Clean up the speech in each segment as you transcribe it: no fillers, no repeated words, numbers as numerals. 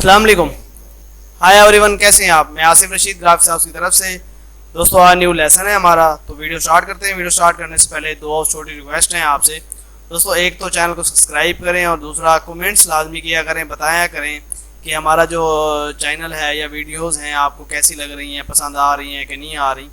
अस्सलाम वालेकुम। Hi everyone, कैसे हैं आप? मैं आसिफ रशीद ग्राफिक्स हाउस की तरफ से। दोस्तों आज न्यू लेसन है हमारा, तो वीडियो स्टार्ट करते हैं। वीडियो स्टार्ट करने से पहले दो और छोटी रिक्वेस्ट हैं आपसे। दोस्तों एक तो चैनल को सब्सक्राइब करें और दूसरा कमेंट्स लाजमी किया करें, बताया करें कि हमारा जो चैनल है या वीडियोज़ हैं आपको कैसी लग रही हैं, पसंद आ रही हैं कि नहीं आ रही।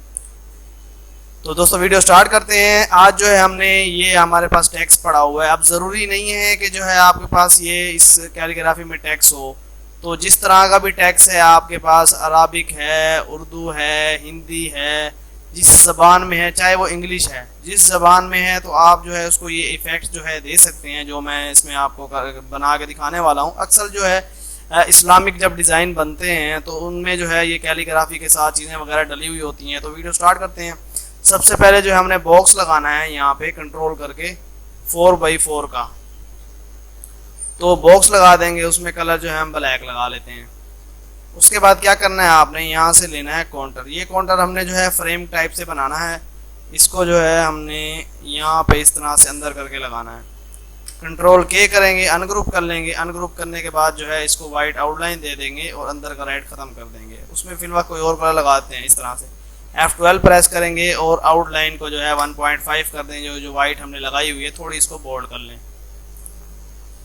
तो दोस्तों वीडियो स्टार्ट करते हैं। आज जो है हमने ये हमारे पास टैक्स पड़ा हुआ है। अब ज़रूरी नहीं है कि जो है आपके पास ये इस कैलीग्राफी में टैक्स हो, तो जिस तरह का भी टैक्स है आपके पास, अराबिक है, उर्दू है, हिंदी है, जिस ज़बान में है, चाहे वो इंग्लिश है, जिस ज़बान में है, तो आप जो है उसको ये इफ़ेक्ट जो है दे सकते हैं, जो मैं इसमें आपको बना के दिखाने वाला हूँ। अक्सर जो है इस्लामिक जब डिज़ाइन बनते हैं तो उनमें जो है ये कैलीग्राफी के साथ चीज़ें वगैरह डली हुई होती हैं। तो वीडियो स्टार्ट करते हैं। सबसे पहले जो है हमने बॉक्स लगाना है यहाँ पे कंट्रोल करके 4x4 का, तो बॉक्स लगा देंगे। उसमें कलर जो है हम ब्लैक लगा लेते हैं। उसके बाद क्या करना है, आपने यहाँ से लेना है काउंटर। ये काउंटर हमने जो है फ्रेम टाइप से बनाना है। इसको जो है हमने यहाँ पे इस तरह से अंदर करके लगाना है। कंट्रोल के करेंगे, अनग्रुप कर लेंगे। अनग्रुप करने के बाद जो है इसको वाइट आउटलाइन दे देंगे और अंदर का रेड ख़त्म कर देंगे। उसमें फिर वक्त कोई और कलर लगाते हैं इस तरह से। F12 प्रेस करेंगे और आउटलाइन को जो है 1.5 कर देंगे। जो वाइट हमने लगाई हुई है थोड़ी इसको बोल्ड कर लें।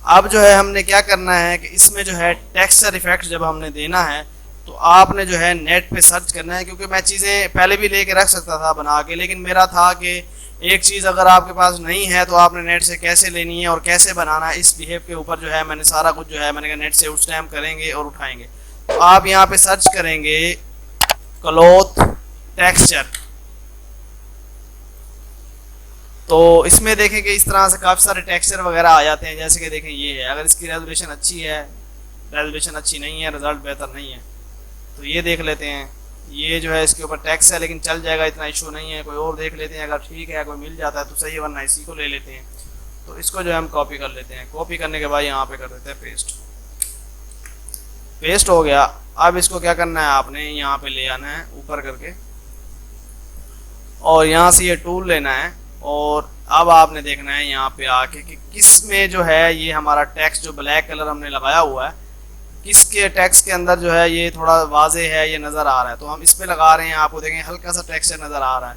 अब जो है हमने क्या करना है कि इसमें जो है टेक्सचर इफेक्ट जब हमने देना है तो आपने जो है नेट पे सर्च करना है, क्योंकि मैं चीज़ें पहले भी लेके रख सकता था बना के, लेकिन मेरा था कि एक चीज़ अगर आपके पास नहीं है तो आपने नेट से कैसे लेनी है और कैसे बनाना है, इस बिहेव के ऊपर जो है मैंने सारा कुछ जो है मैंने नेट से उस टाइम करेंगे और उठाएंगे। तो आप यहाँ पे सर्च करेंगे क्लॉथ टेक्सचर, तो इसमें देखें कि इस तरह से काफ़ी सारे टेक्सचर वगैरह आ जाते हैं। जैसे कि देखें ये है, अगर इसकी रेजोल्यूशन अच्छी है, रेजोल्यूशन अच्छी नहीं है, रिजल्ट बेहतर नहीं है, तो ये देख लेते हैं। ये जो है इसके ऊपर टैक्स है लेकिन चल जाएगा, इतना इशू नहीं है। कोई और देख लेते हैं, अगर ठीक है कोई मिल जाता है तो सही है, वरना इसी को ले लेते हैं। तो इसको जो है हम कॉपी कर लेते हैं। कॉपी करने के बाद यहाँ पे कर देते हैं पेस्ट। पेस्ट हो गया। अब इसको क्या करना है, आपने यहाँ पे ले आना है ऊपर करके और यहाँ से ये टूल लेना है और अब आपने देखना है यहाँ पे आके कि किस में जो है ये हमारा टेक्स्ट जो ब्लैक कलर हमने लगाया हुआ है, किसके टेक्स्ट के अंदर जो है ये थोड़ा वाजे है, ये नज़र आ रहा है। तो हम इस पे लगा रहे हैं, आपको देखें हल्का सा टेक्सचर नज़र आ रहा है।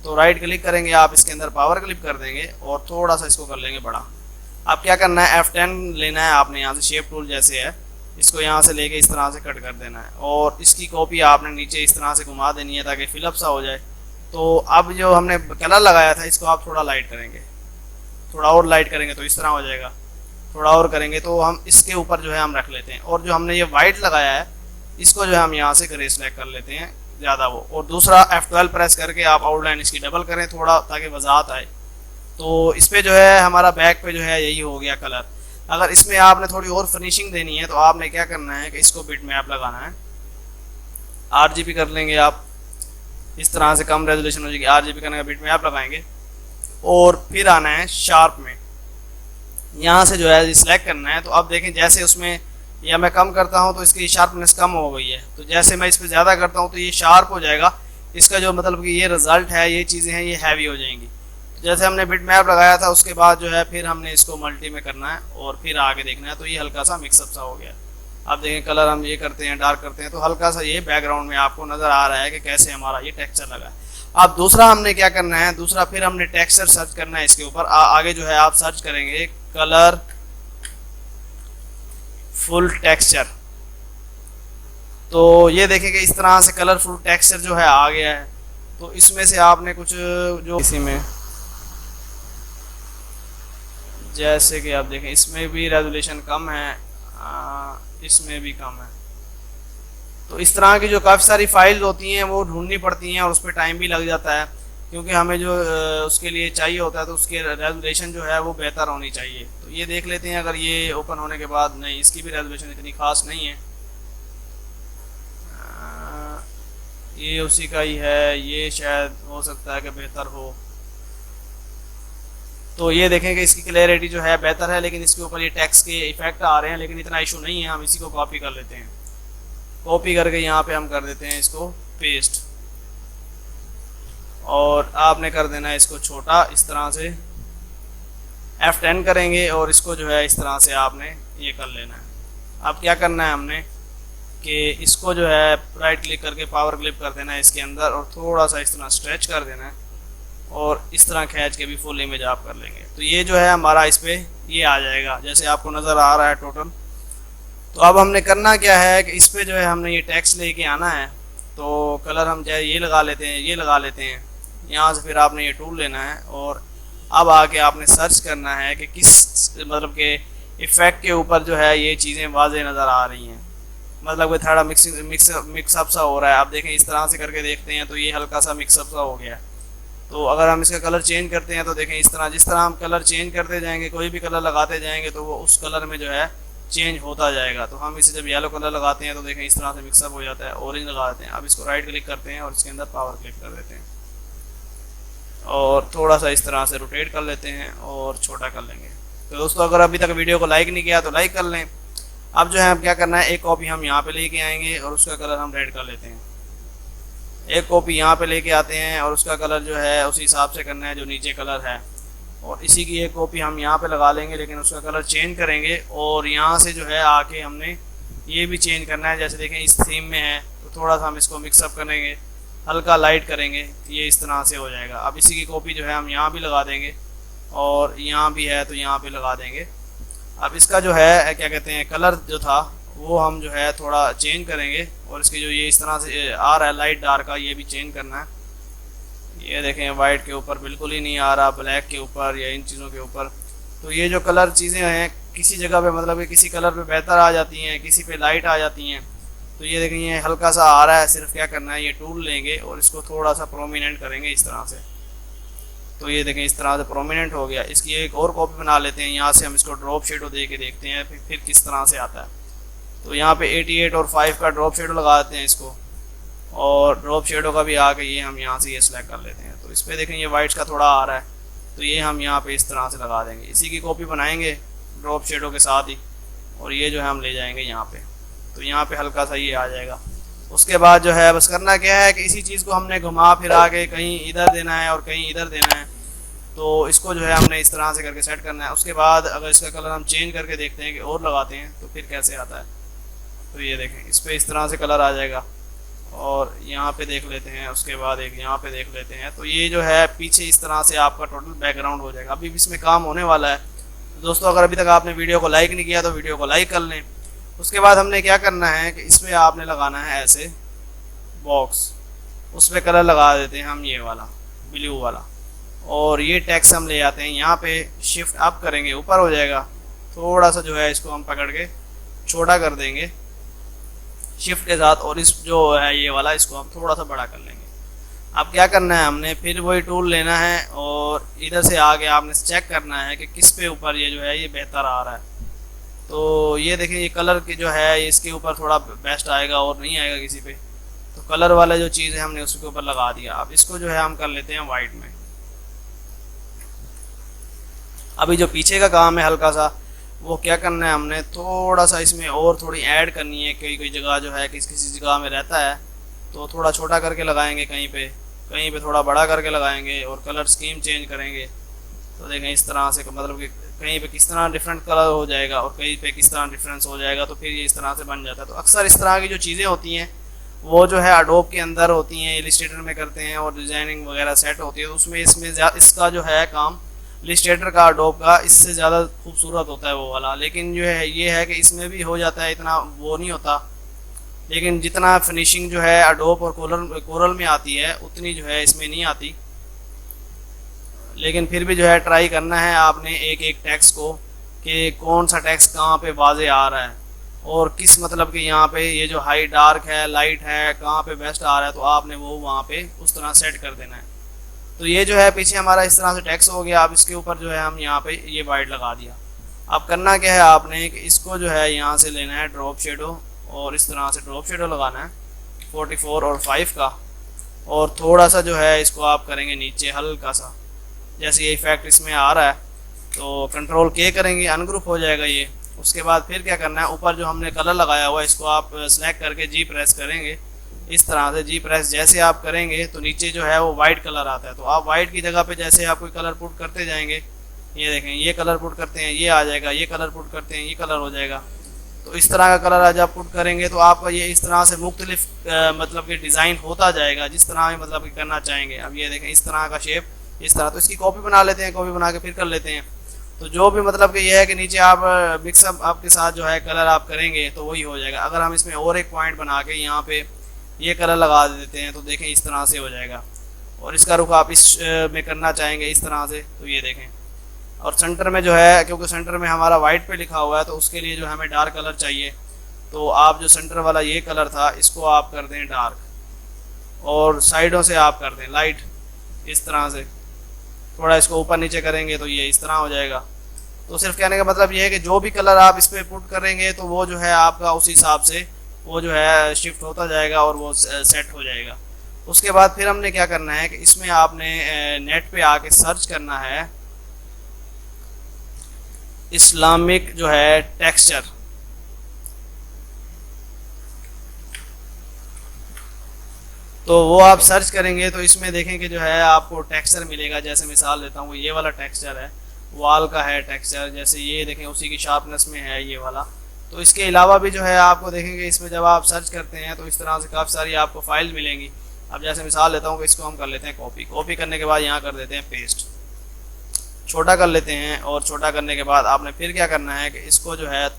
तो राइट क्लिक करेंगे आप, इसके अंदर पावर क्लिक कर देंगे और थोड़ा सा इसको कर लेंगे बड़ा। अब क्या करना है, F10 लेना है आपने, यहाँ से शेप टूल जैसे है, इसको यहाँ से लेके इस तरह से कट कर देना है और इसकी कॉपी आपने नीचे इस तरह से घुमा देनी है ताकि फिलअप सा हो जाए। तो अब जो हमने कलर लगाया था इसको आप थोड़ा लाइट करेंगे, थोड़ा और लाइट करेंगे तो इस तरह हो जाएगा, थोड़ा और करेंगे तो हम इसके ऊपर जो है हम रख लेते हैं। और जो हमने ये वाइट लगाया है इसको जो है हम यहाँ से ग्रे सेलेक्ट कर लेते हैं ज़्यादा वो, और दूसरा F12 प्रेस करके आप आउटलाइन इसकी डबल करें थोड़ा ताकि वजाहत आए। तो इस पर जो है हमारा बैक पे जो है यही हो गया कलर। अगर इसमें आपने थोड़ी और फिनिशिंग देनी है तो आपने क्या करना है कि इसको बिट मैप लगाना है। RGB कर लेंगे आप, इस तरह से कम रेजोल्यूशन हो जाएगी। RGB करने का बिट मैप लगाएंगे और फिर आना है शार्प में, यहाँ से जो है सिलेक्ट करना है। तो अब देखें जैसे उसमें या मैं कम करता हूँ तो इसकी शार्पनेस कम हो गई है, तो जैसे मैं इस पर ज़्यादा करता हूँ तो ये शार्प हो जाएगा। इसका जो मतलब कि ये रिज़ल्ट है, ये चीज़ें हैं, ये हैवी हो जाएंगी। तो जैसे हमने बिट मैप लगाया था उसके बाद जो है फिर हमने इसको मल्टी में करना है और फिर आगे देखना है। तो ये हल्का सा मिक्सअप सा हो गया। अब देखें कलर हम ये करते हैं, डार्क करते हैं, तो हल्का सा ये बैकग्राउंड में आपको नज़र आ रहा है कि कैसे हमारा ये टेक्सचर लगा है। अब दूसरा हमने क्या करना है, दूसरा फिर हमने टेक्सचर सर्च करना है इसके ऊपर। आगे जो है आप सर्च करेंगे कलर फुल टेक्सचर, तो ये देखेंगे इस तरह से कलरफुल टेक्सचर जो है आ गया है। तो इसमें से आपने कुछ जो इसी में जैसे कि आप देखें इसमें भी रेजोल्यूशन कम है, इसमें भी कम है। तो इस तरह की जो काफ़ी सारी फाइल्स होती हैं वो ढूंढनी पड़ती हैं और उस पर टाइम भी लग जाता है, क्योंकि हमें जो उसके लिए चाहिए होता है तो उसकी रेजोल्यूशन जो है वो बेहतर होनी चाहिए। तो ये देख लेते हैं, अगर ये ओपन होने के बाद नहीं, इसकी भी रेजोल्यूशन इतनी खास नहीं है, ये उसी का ही है, ये शायद हो सकता है कि बेहतर हो। तो ये देखें कि इसकी क्लैरिटी जो है बेहतर है, लेकिन इसके ऊपर ये टेक्स्ट के इफेक्ट आ रहे हैं, लेकिन इतना इशू नहीं है। हम इसी को कॉपी कर लेते हैं। कॉपी करके यहाँ पे हम कर देते हैं इसको पेस्ट और आपने कर देना है इसको छोटा इस तरह से। F10 करेंगे और इसको जो है इस तरह से आपने ये कर लेना है। अब क्या करना है हमने कि इसको जो है राइट क्लिक करके पावर क्लिप कर देना है इसके अंदर और थोड़ा सा इस तरह स्ट्रेच कर देना है और इस तरह खींच के भी फुल इमेज आप कर लेंगे। तो ये जो है हमारा इस पर ये आ जाएगा जैसे आपको नज़र आ रहा है टोटल। तो अब हमने करना क्या है कि इस पर जो है हमने ये टेक्स्ट लेके आना है। तो कलर हम चाहे ये लगा लेते हैं, ये लगा लेते हैं। यहाँ से फिर आपने ये टूल लेना है और अब आके आपने सर्च करना है कि किस मतलब के इफ़ेक्ट के ऊपर जो है ये चीज़ें वाज़ेह नज़र आ रही हैं, मतलब कि थोड़ा मिक्सअप सा हो रहा है। आप देखें इस तरह से करके देखते हैं तो ये हल्का सा मिक्सअप सा हो गया है। तो अगर हम इसका कलर चेंज करते हैं तो देखें इस तरह, जिस तरह हम कलर चेंज करते जाएंगे, कोई भी कलर लगाते जाएंगे तो वो उस कलर में जो है चेंज होता जाएगा। तो हम इसे जब येलो कलर लगाते हैं तो देखें इस तरह से मिक्सअप हो जाता है। ऑरेंज लगाते हैं, अब इसको राइट क्लिक करते हैं और इसके अंदर पावर क्लिक कर देते हैं और थोड़ा सा इस तरह से रोटेट कर लेते हैं और छोटा कर लेंगे। तो दोस्तों अगर अभी तक वीडियो को लाइक नहीं किया तो लाइक कर लें। अब जो है हम क्या करना है, एक कॉपी हम यहाँ पे लेके आएंगे और उसका कलर हम रेड कर लेते हैं। एक कॉपी यहाँ पे लेके आते हैं और उसका कलर जो है उसी हिसाब से करना है जो नीचे कलर है, और इसी की एक कॉपी हम यहाँ पे लगा लेंगे लेकिन उसका कलर चेंज करेंगे और यहाँ से जो है आके हमने ये भी चेंज करना है। जैसे देखें इस थीम में है तो थोड़ा सा हम इसको मिक्सअप करेंगे, हल्का लाइट करेंगे, ये इस तरह से हो जाएगा। अब इसी की कॉपी जो है हम यहाँ भी लगा देंगे और यहाँ भी है तो यहाँ पे लगा देंगे। अब इसका जो है क्या कहते हैं कलर जो था वो हम जो है थोड़ा चेंज करेंगे और इसकी जो ये इस तरह से आ रहा है लाइट डार्क का, ये भी चेंज करना है। ये देखें वाइट के ऊपर बिल्कुल ही नहीं आ रहा, ब्लैक के ऊपर या इन चीज़ों के ऊपर। तो ये जो कलर चीज़ें हैं किसी जगह पे मतलब कि किसी कलर पे बेहतर आ जाती हैं, किसी पे लाइट आ जाती हैं। तो ये देखें ये हल्का सा आ रहा है, सिर्फ क्या करना है ये टूल लेंगे और इसको थोड़ा सा प्रोमिनेंट करेंगे इस तरह से। तो ये देखें इस तरह से प्रोमिनेंट हो गया। इसकी एक और कॉपी बना लेते हैं, यहाँ से हम इसको ड्रॉप शेडो दे के देखते हैं फिर किस तरह से आता है। तो यहाँ पे 88 और 5 का ड्रॉप शेडो लगा देते हैं इसको, और ड्रॉप शेडो का भी आके ये हम यहाँ से ये सिलेक्ट कर लेते हैं। तो इस पर देखें ये वाइट्स का थोड़ा आ रहा है तो ये हम यहाँ पे इस तरह से लगा देंगे। इसी की कॉपी बनाएंगे ड्रॉप शेडो के साथ ही और ये जो है हम ले जाएंगे यहाँ पे। तो यहाँ पे हल्का सा ये आ जाएगा। उसके बाद जो है बस करना क्या है कि इसी चीज़ को हमने घुमा फिरा के कहीं इधर देना है और कहीं इधर देना है। तो इसको जो है हमने इस तरह से करके सेट करना है। उसके बाद अगर इसका कलर हम चेंज करके देखते हैं कि और लगाते हैं तो फिर कैसे आता है। तो ये देखें इस पर इस तरह से कलर आ जाएगा और यहाँ पे देख लेते हैं, उसके बाद एक यहाँ पे देख लेते हैं। तो ये जो है पीछे इस तरह से आपका टोटल बैकग्राउंड हो जाएगा। अभी भी इसमें काम होने वाला है। तो दोस्तों अगर अभी तक आपने वीडियो को लाइक नहीं किया तो वीडियो को लाइक कर लें। उसके बाद हमने क्या करना है कि इसमें आपने लगाना है ऐसे बॉक्स, उस पर कलर लगा देते हैं हम ये वाला ब्लू वाला, और ये टेक्स्ट हम ले आते हैं यहाँ पे शिफ्ट अप करेंगे ऊपर हो जाएगा। थोड़ा सा जो है इसको हम पकड़ के छोटा कर देंगे शिफ्ट के साथ, और इस जो है ये वाला इसको हम थोड़ा सा बड़ा कर लेंगे। अब क्या करना है हमने फिर वही टूल लेना है और इधर से आगे आपने चेक करना है कि किस पे ऊपर ये जो है ये बेहतर आ रहा है। तो ये देखें ये कलर की जो है इसके ऊपर थोड़ा बेस्ट आएगा और नहीं आएगा किसी पे। तो कलर वाला जो चीज़ है हमने उसके ऊपर लगा दिया। अब इसको जो है हम कर लेते हैं वाइट में। अभी जो पीछे का काम है हल्का सा वो क्या करना है हमने थोड़ा सा इसमें और थोड़ी ऐड करनी है। कोई जगह जो है किसी जगह में रहता है तो थोड़ा छोटा करके लगाएंगे, कहीं पे थोड़ा बड़ा करके लगाएंगे और कलर स्कीम चेंज करेंगे। तो देखें इस तरह से मतलब कि कहीं पे किस तरह डिफरेंट कलर हो जाएगा और कहीं पे किस तरह डिफरेंस हो जाएगा। तो फिर ये इस तरह से बन जाता है। तो अक्सर इस तरह की जो चीज़ें होती हैं वो जो है एडोब के अंदर होती हैं, इलस्ट्रेटर में करते हैं और डिज़ाइनिंग वगैरह सेट होती है। तो उसमें इसका जो है काम इलस्ट्रेटर का एडोब का इससे ज़्यादा खूबसूरत होता है वो वाला। लेकिन जो है ये है कि इसमें भी हो जाता है, इतना वो नहीं होता। लेकिन जितना फिनिशिंग जो है एडोब और कोरल में आती है उतनी जो है इसमें नहीं आती। लेकिन फिर भी जो है ट्राई करना है आपने एक एक टेक्स्ट को कि कौन सा टेक्स्ट कहाँ पे वाजे आ रहा है और किस मतलब कि यहाँ पे ये जो हाई डार्क है लाइट है कहाँ पे बेस्ट आ रहा है। तो आपने वो वहाँ पे उस तरह सेट कर देना है। तो ये जो है पीछे हमारा इस तरह से टेक्स्ट हो गया। अब इसके ऊपर जो है हम यहाँ पे ये वाइट लगा दिया। अब करना क्या है आपने कि इसको जो है यहाँ से लेना है ड्रॉप शेडो और इस तरह से ड्रॉप शेडो लगाना है 44 और 5 का, और थोड़ा सा जो है इसको आप करेंगे नीचे हल्का सा। जैसे ये इफेक्ट इसमें आ रहा है तो कंट्रोल के करेंगे, अनग्रुप हो जाएगा ये। उसके बाद फिर क्या करना है ऊपर जो हमने कलर लगाया हुआ है इसको आप सेलेक्ट करके जी प्रेस करेंगे इस तरह से। जी प्रेस जैसे आप करेंगे तो नीचे जो है वो वाइट कलर आता है। तो आप वाइट की जगह पे जैसे आप कोई कलर पुट करते जाएंगे, ये देखें ये कलर पुट करते हैं ये आ जाएगा, ये कलर पुट करते हैं ये कलर हो जाएगा। तो इस तरह का कलर आज आप पुट करेंगे तो आपका ये इस तरह से मुख्तलिफ मतलब कि डिज़ाइन होता जाएगा जिस तरह में मतलब कि करना चाहेंगे। अब ये देखें इस तरह का शेप, इस तरह, तो इसकी कॉपी बना लेते हैं, कॉपी बना के फिर कर लेते हैं। तो जो भी मतलब कि ये है कि नीचे आप मिक्सअप आपके साथ जो है कलर आप करेंगे तो वही हो जाएगा। अगर हम इसमें और एक पॉइंट बना के यहाँ पे ये कलर लगा देते हैं तो देखें इस तरह से हो जाएगा। और इसका रुख आप इस में करना चाहेंगे इस तरह से, तो ये देखें। और सेंटर में जो है, क्योंकि सेंटर में हमारा वाइट पे लिखा हुआ है तो उसके लिए जो हमें डार्क कलर चाहिए, तो आप जो सेंटर वाला ये कलर था इसको आप कर दें डार्क और साइडों से आप कर दें लाइट। इस तरह से थोड़ा इसको ऊपर नीचे करेंगे तो ये इस तरह हो जाएगा। तो सिर्फ कहने का मतलब ये है कि जो भी कलर आप इस पर पुट करेंगे तो वो जो है आपका उस हिसाब से वो जो है शिफ्ट होता जाएगा और वो सेट हो जाएगा। उसके बाद फिर हमने क्या करना है कि इसमें आपने नेट पे आके सर्च करना है इस्लामिक जो है टेक्सचर। तो वो आप सर्च करेंगे तो इसमें देखें कि जो है आपको टेक्सचर मिलेगा। जैसे मिसाल देता हूँ, ये वाला टेक्सचर है, वॉल का है टेक्सचर, जैसे ये देखें उसी की शार्पनेस में है ये वाला। तो इसके अलावा भी जो है आपको देखेंगे इसमें जब आप सर्च करते हैं तो इस तरह से काफ़ी सारी आपको फाइल मिलेंगी। अब जैसे मिसाल लेता हूँ कि इसको हम कर लेते हैं कॉपी, कॉपी करने के बाद यहाँ कर देते हैं पेस्ट, छोटा कर लेते हैं। और छोटा करने के बाद आपने फिर क्या करना है कि इसको जो है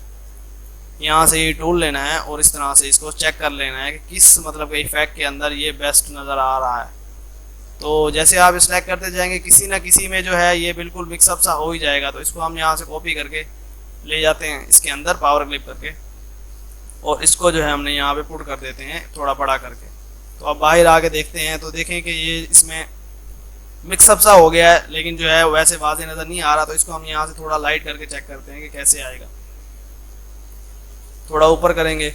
यहाँ से ये टूल लेना है और इस तरह से इसको चेक कर लेना है कि किस मतलब के इफेक्ट के अंदर ये बेस्ट नज़र आ रहा है। तो जैसे आप सिलेक्ट करते जाएंगे किसी ना किसी में जो है ये बिल्कुल मिक्सअप सा हो ही जाएगा। तो इसको हम यहाँ से कॉपी करके ले जाते हैं इसके अंदर पावर क्लिक करके और इसको जो है हमने यहाँ पे पुट कर देते हैं थोड़ा बड़ा करके। तो अब बाहर आके देखते हैं तो देखें कि ये इसमें मिक्सअप सा हो गया है, लेकिन जो है वैसे वाज़ेह नज़र नहीं आ रहा। तो इसको हम यहाँ से थोड़ा लाइट करके चेक करते हैं कि कैसे आएगा। थोड़ा ऊपर करेंगे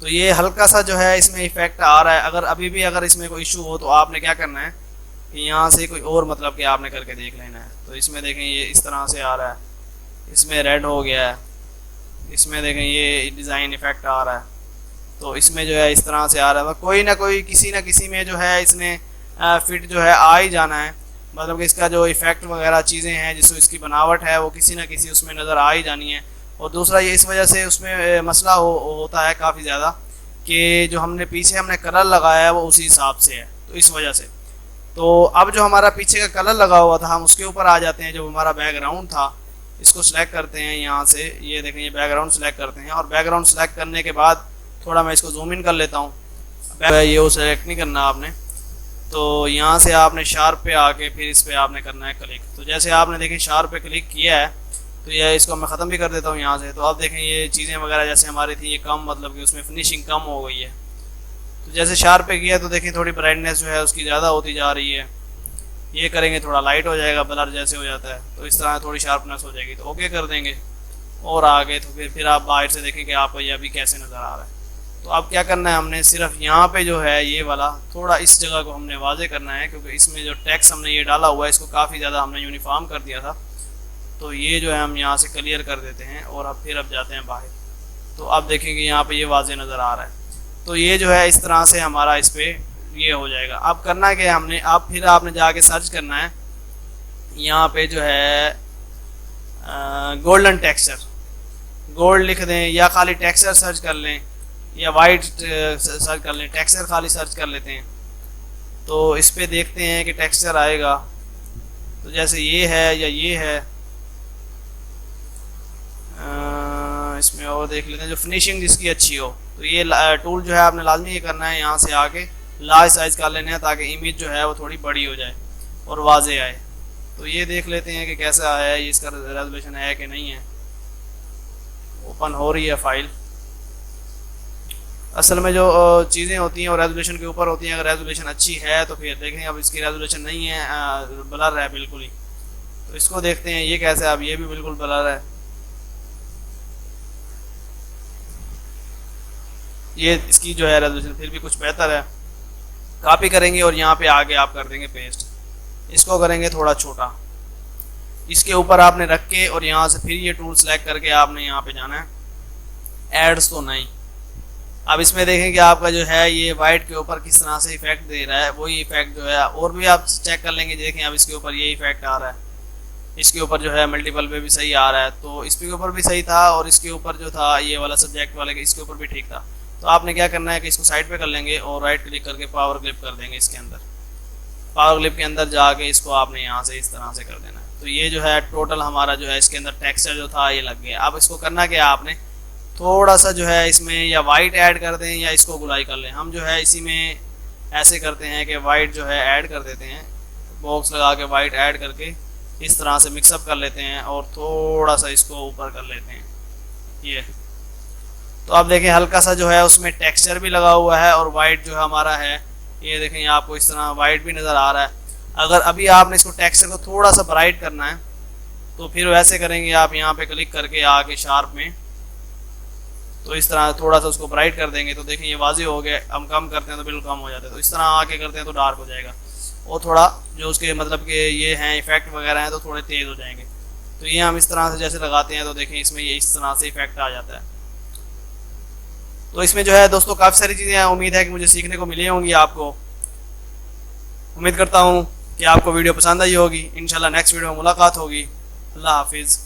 तो ये हल्का सा जो है इसमें इफेक्ट आ रहा है। अगर अभी भी अगर इसमें कोई इशू हो तो आपने क्या करना है कि यहाँ से कोई और मतलब कि आपने करके देख लेना है। तो इसमें देखें ये इस तरह से आ रहा है, इसमें रेड हो गया है, इसमें देखें ये डिज़ाइन इफेक्ट आ रहा है। तो इसमें जो है इस तरह से आ रहा है, कोई ना कोई किसी ना किसी में जो है इसने फिट जो है आ ही जाना है। मतलब कि इसका जो इफेक्ट वगैरह चीज़ें हैं जिसको इसकी बनावट है वो किसी ना किसी उसमें नज़र आ ही जानी है। और दूसरा ये इस वजह से उसमें मसला होता है काफ़ी ज़्यादा कि जो हमने पीछे हमने कलर लगाया है वो उसी हिसाब से है, तो इस वजह से। तो अब जो हमारा पीछे का कलर लगा हुआ था हम उसके ऊपर आ जाते हैं। जो हमारा बैकग्राउंड था इसको सिलेक्ट करते हैं यहाँ से, ये देखें ये बैकग्राउंड सेलेक्ट करते हैं। और बैकग्राउंड सेलेक्ट करने के बाद थोड़ा मैं इसको जूम इन कर लेता हूँ। ये वो सेलेक्ट नहीं करना आपने, तो यहाँ से आपने शार्प पे आके फिर इस पर आपने करना है क्लिक। तो जैसे आपने देखें शार्प पे क्लिक किया है तो ये इसको मैं ख़त्म भी कर देता हूँ यहाँ से। तो आप देखें ये चीज़ें वगैरह जैसे हमारी थी ये कम मतलब कि उसमें फिनिशिंग कम हो गई है। तो जैसे शार्प पे किया तो देखें थोड़ी ब्राइटनेस जो है उसकी ज़्यादा होती जा रही है। ये करेंगे थोड़ा लाइट हो जाएगा, ब्लर जैसे हो जाता है, तो इस तरह थोड़ी शार्पनेस हो जाएगी। तो ओके कर देंगे और आगे तो फिर आप बाहर से देखें कि आपको ये अभी कैसे नज़र आ रहा है। तो अब क्या करना है हमने सिर्फ यहाँ पे जो है ये वाला थोड़ा इस जगह को हमने वाजे करना है, क्योंकि इसमें जो टेक्स्ट हमने ये डाला हुआ है इसको काफ़ी ज़्यादा हमने यूनिफॉर्म कर दिया था। तो ये जो है हम यहाँ से क्लियर कर देते हैं और अब फिर अब जाते हैं बाहर। तो आप देखेंगे यहाँ पे ये वाजे नज़र आ रहा है। तो ये जो है इस तरह से हमारा इस पर ये हो जाएगा। अब करना क्या है हमने, अब फिर आपने जाके सर्च करना है यहाँ पे जो है गोल्डन टेक्सचर, गोल्ड लिख दें या खाली टेक्सचर सर्च कर लें या वाइट सर्च कर लें, टेक्सचर खाली सर्च कर लेते हैं। तो इस पे देखते हैं कि टेक्सचर आएगा। तो जैसे ये है या ये है, इसमें और देख लेते हैं जो फिनिशिंग जिसकी अच्छी हो। तो ये टूल जो है आपने लाजमी ये करना है, यहाँ से आके लार्ज साइज़ कर लेने हैं ताकि इमेज जो है वो थोड़ी बड़ी हो जाए और वाजे आए। तो ये देख लेते हैं कि कैसा आया है, इसका रेजोल्यूशन है कि नहीं है। ओपन हो रही है फाइल। असल में जो चीज़ें होती हैं और रेजोल्यूशन के ऊपर होती हैं। अगर रेजोल्यूशन अच्छी है तो फिर देखें, अब इसकी रेजोल्यूशन नहीं है, ब्लर है बिल्कुल ही। तो इसको देखते हैं ये कैसे, अब ये भी बिल्कुल ब्लर है। ये इसकी जो है रेजोल्यूशन फिर भी कुछ बेहतर है। कॉपी करेंगे और यहाँ पे आगे आप कर देंगे पेस्ट। इसको करेंगे थोड़ा छोटा, इसके ऊपर आपने रख के और यहाँ से फिर ये टूल सेलेक्ट करके आपने यहाँ पे जाना है। एड्स तो नहीं, अब इसमें देखें कि आपका जो है ये वाइट के ऊपर किस तरह से इफेक्ट दे रहा है। वही इफेक्ट जो है और भी आप चेक कर लेंगे। देखें अब इसके ऊपर ये इफेक्ट आ रहा है, इसके ऊपर जो है मल्टीपल पे भी सही आ रहा है, तो इसके ऊपर भी सही था और इसके ऊपर जो था ये वाला सब्जेक्ट वाले इसके ऊपर भी ठीक था। तो आपने क्या करना है कि इसको साइड पे कर लेंगे और राइट क्लिक करके पावर क्लिप कर देंगे इसके अंदर। पावर क्लिप के अंदर जाके इसको आपने यहाँ से इस तरह से कर देना है। तो ये जो है टोटल हमारा जो है इसके अंदर टेक्सचर जो था ये लग गया। अब इसको करना क्या आपने, थोड़ा सा जो है इसमें या वाइट ऐड कर दें या इसको गुलाई कर लें। हम जो है इसी में ऐसे करते हैं कि वाइट जो है ऐड कर देते हैं, बॉक्स लगा के वाइट ऐड करके इस तरह से मिक्सअप कर लेते हैं और थोड़ा सा इसको ऊपर कर लेते हैं ये। तो आप देखें हल्का सा जो है उसमें टेक्सचर भी लगा हुआ है और वाइट जो है हमारा है ये देखें आपको इस तरह वाइट भी नज़र आ रहा है। अगर अभी आपने इसको टेक्सचर को थोड़ा सा ब्राइट करना है तो फिर वैसे करेंगे, आप यहाँ पे क्लिक करके आके शार्प में तो इस तरह थोड़ा सा उसको ब्राइट कर देंगे तो देखें ये वाजी हो गया। हम कम करते हैं तो बिल्कुल कम हो जाता है, तो इस तरह आके करते हैं तो डार्क हो जाएगा और थोड़ा जो उसके मतलब कि ये हैं इफेक्ट वगैरह हैं तो थोड़े तेज़ हो जाएंगे। तो ये हम इस तरह से जैसे लगाते हैं तो देखें इसमें ये इस तरह से इफेक्ट आ जाता है। तो इसमें जो है दोस्तों काफ़ी सारी चीज़ें हैं, उम्मीद है कि मुझे सीखने को मिली होंगी आपको। उम्मीद करता हूँ कि आपको वीडियो पसंद आई होगी। इंशाल्लाह नेक्स्ट वीडियो में मुलाकात होगी। अल्लाह हाफिज़।